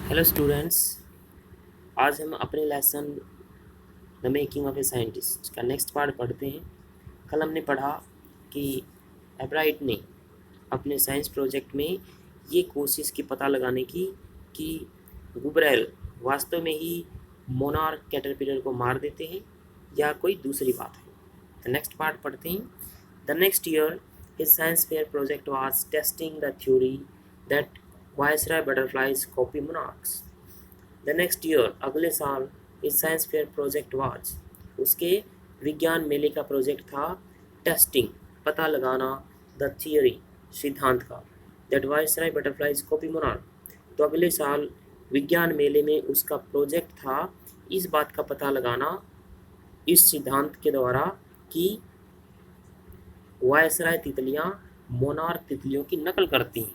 Hello students. आज हम अपने lesson the making of a scientist का नेक्स्ट पार्ट पढ़ते हैं। कल हमने पढ़ा कि एब्राइट ने अपने साइंस प्रोजेक्ट में ये कोशिश की पता लगाने की कि गुबरैल वास्तव में ही मोनार्क कैटरपिलर को मार देते हैं या कोई दूसरी बात है। तो नेक्स्ट पार्ट पढ़ते हैं। The next year his science fair project was testing the theory that viceroy butterflies copy monarchs. The next year अगले साल इस साइंस फेयर प्रोजेक्ट वाज उसके विज्ञान मेले का प्रोजेक्ट था टेस्टिंग पता लगाना द थियरी सिद्धांत का that viceroy butterflies copy monarch. तो अगले साल विज्ञान मेले में उसका प्रोजेक्ट था इस बात का पता लगाना इस सिद्धांत के द्वारा कि वायसराय तितलियां मोनार्क तितलियों की नकल करती हैं।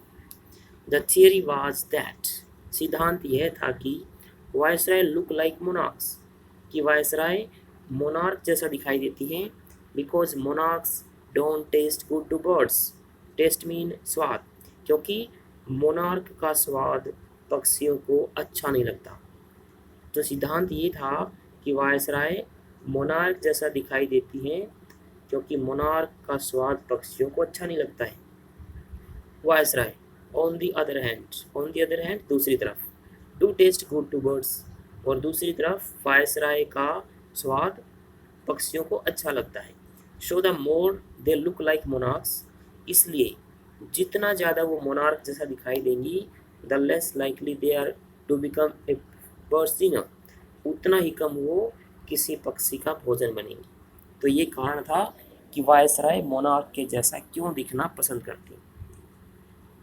द थियरी वाज दैट सिद्धांत यह था कि वायसराय लुक लाइक मोनार्क्स कि वायसराय मोनार्क जैसा दिखाई देती हैं because monarchs don't taste good to birds. Taste mean स्वाद, क्योंकि मोनार्क का स्वाद पक्षियों को अच्छा नहीं लगता। तो सिद्धांत ये था कि वायसराय मोनार्क जैसा दिखाई देती हैं क्योंकि मोनार्क का स्वाद पक्षियों को अच्छा नहीं लगता है। Viceroy on the other hand दूसरी तरफ do taste good to birds और दूसरी तरफ वायसराय का स्वाद पक्षियों को अच्छा लगता है। So the more they look like monarchs, इसलिए जितना ज़्यादा वो मोनार्क जैसा दिखाई देंगी the less likely they are to become a bird singer, उतना ही कम वो किसी पक्षी का भोजन बनेंगी। तो ये कारण था कि वायसराय मोनार्क के जैसा क्यों दिखना पसंद करती।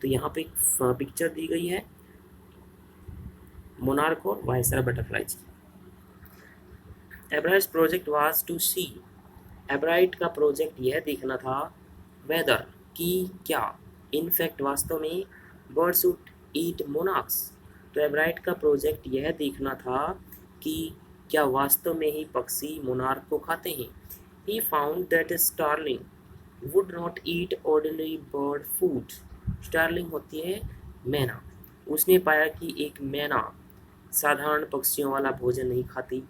तो यहाँ पे एक पिक्चर दी गई है मोनार्क और viceroy butterflies. Ebright's project was to see, Ebright का प्रोजेक्ट यह देखना था वेदर कि क्या इनफैक्ट वास्तव में बर्ड्स वुड ईट मोनार्क्स। तो एब्राइट का प्रोजेक्ट यह देखना था कि क्या वास्तव में ही पक्षी मोनार्क को खाते हैं। He found that starling would not eat ordinary bird food. Starling होती है मैना। उसने पाया कि एक मैना साधारण पक्षियों वाला भोजन नहीं खाती।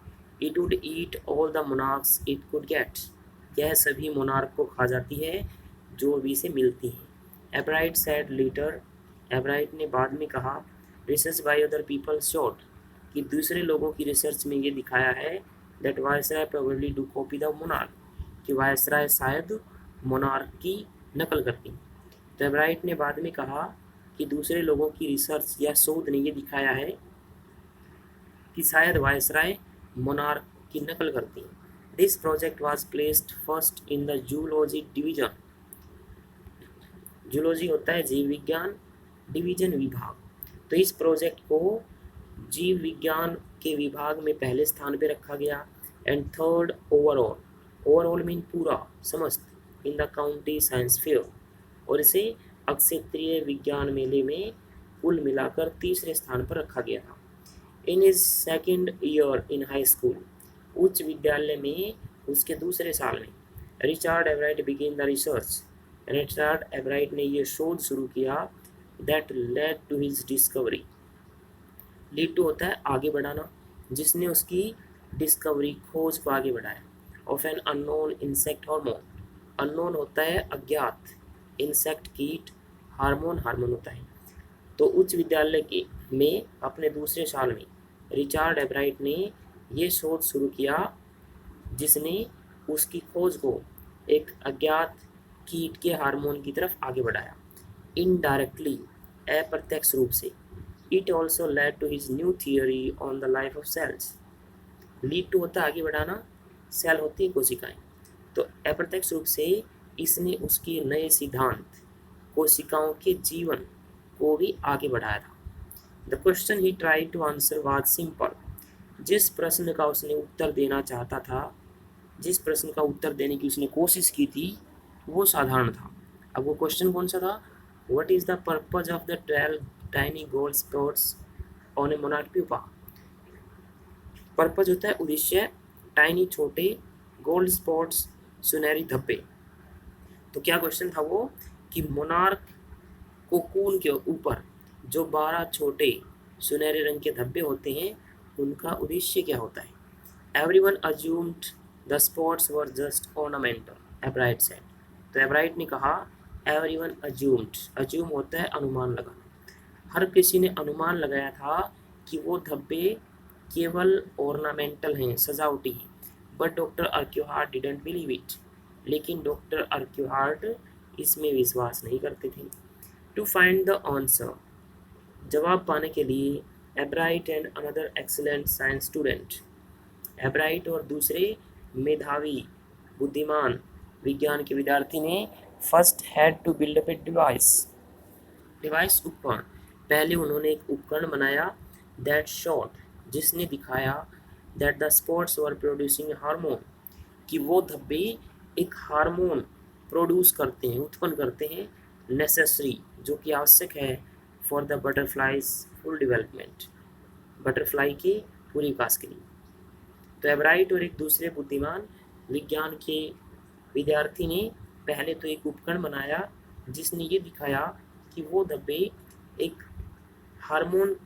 It would eat all the monarchs it could get, यह सभी मोनार्क को खा जाती है जो भी इसे मिलती हैं। एब्राइट सेड लेटर, एब्राइट ने बाद में कहा research by other people showed कि दूसरे लोगों की रिसर्च में ये दिखाया है that viceroy probably do copy the monarch, कि वायसराय शायद मोनार्क की नकल करती। तो एब्राइट ने बाद में कहा कि दूसरे लोगों की रिसर्च या शोध ने ये दिखाया है कि शायद वायसराय मोनार्क की नकल करती हैं। This project was placed first in the zoology division. Zoology होता है जीव विज्ञान, डिवीजन विभाग। तो इस प्रोजेक्ट को जीव विज्ञान के विभाग में पहले स्थान पे रखा गया and third overall, overall mean पूरा समस्त इन द काउंटी साइंस फेयर, और इसे अक्षेत्रीय विज्ञान मेले में कुल मिलाकर तीसरे स्थान पर रखा गया था। In his second year in high school, उच्च विद्यालय में उसके दूसरे साल में Richard Ebright begin the research, Richard Ebright ने यह शोध शुरू किया that led to his discovery. Lead to होता है आगे बढ़ाना, जिसने उसकी डिस्कवरी खोज को आगे बढ़ाया। Of an unknown insect hormone, unknown होता है अज्ञात, इंसेक्ट कीट, हार्मोन हार्मोन होता है। तो उच्च विद्यालय के में अपने दूसरे साल में रिचार्ड एब्राइट ने ये शोध शुरू किया जिसने उसकी खोज को एक अज्ञात कीट के हार्मोन की तरफ आगे बढ़ाया। इनडायरेक्टली, अप्रत्यक्ष रूप से। It also led to his new theory on the life of cells. Lead to होता है आगे बढ़ाना, सेल होती है कोशिकाएं। तो अप्रत्यक्ष रूप से इसने उसके नए सिद्धांत कोशिकाओं के जीवन को भी आगे बढ़ाया था। The question he tried to answer was simple, जिस प्रश्न का उसने उत्तर देना चाहता था, जिस प्रश्न का उत्तर देने की उसने कोशिश की थी वो साधारण था। अब वो क्वेश्चन कौन सा था? What is the purpose of the 12 tiny gold spots on A monarch pupa. Purpose होता है उद्देश्य, टाइनी छोटे, गोल्ड स्पॉट्स सुनहरी धब्बे। तो क्या क्वेश्चन था वो कि मोनार्क कोकून के ऊपर जो 12 छोटे सुनहरे रंग के धब्बे होते हैं उनका उद्देश्य क्या होता है? Everyone assumed the spots were just ornamental, एब्राइट said. तो एब्राइट ने कहा एवरीवन अज्यूम्ड, अज्यूम होता है अनुमान लगाना, हर किसी ने अनुमान लगाया था कि वो धब्बे केवल ऑर्नामेंटल हैं, सजावटी हैं। But doctor Urquhart didn't believe it, लेकिन डॉक्टर अर्क्यूहार्ट इसमें विश्वास नहीं करते थे। टू फाइंड द आंसर, जवाब पाने के लिए, Ebright and another excellent science student, Ebright और दूसरे मेधावी बुद्धिमान विज्ञान के विद्यार्थी ने first had to build up a device उपकरण, पहले उन्होंने एक उपकरण बनाया, दैट शॉट, जिसने दिखाया, that the spots were producing hormone, कि वो धब्बे एक हार्मोन प्रोड्यूस करते हैं, उत्पन्न करते हैं, नेसेसरी, जो कि आवश्यक है, for the butterflies full development, butterfly के पूरे विकास के लिए। तो एब्राइट और एक दूसरे बुद्धिमान विज्ञान के विद्यार्थी ने पहले तो एक उपकरण बनाया जिसने ये दिखाया कि वो धब्बे एक हार्मोन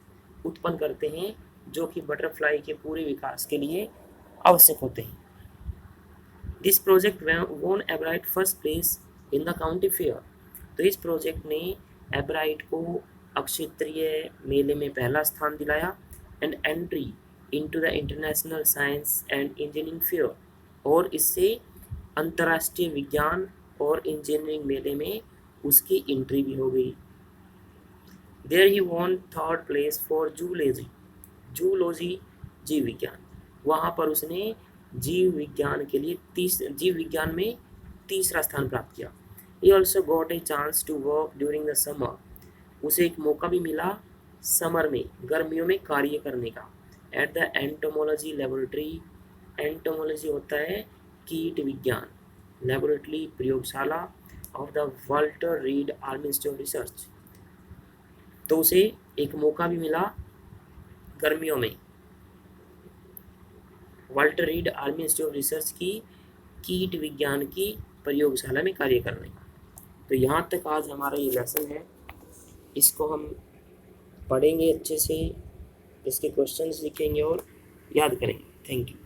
उत्पन्न करते हैं जो कि बटरफ्लाई के पूरे विकास के लिए आवश्यक होते हैं। This project won Ebright first place in the county fair, तो इस प्रोजेक्ट ने एब्राइट को अक्षेत्रीय मेले में पहला स्थान दिलाया, and entry into the international science and engineering fair, और इससे अंतर्राष्ट्रीय विज्ञान और इंजीनियरिंग मेले में उसकी एंट्री भी हो गई। There he won third place for zoology, zoology जीव विज्ञान, वहाँ पर उसने जीव विज्ञान के लिए जीव विज्ञान में तीसरा स्थान प्राप्त किया। He also got a chance to work during the summer, उसे एक मौका भी मिला समर में, गर्मियों में कार्य करने का, at the entomology laboratory, entomology होता है कीट विज्ञान, लेबोरेटरी प्रयोगशाला of the Walter read army institute of research, तो उसे एक मौका भी मिला गर्मियों में Walter read army institute of research की कीट विज्ञान की प्रयोगशाला में कार्य करने का। तो यहाँ तक आज हमारा ये लेसन है, इसको हम पढ़ेंगे अच्छे से, इसके क्वेश्चंस लिखेंगे और याद करेंगे। Thank you.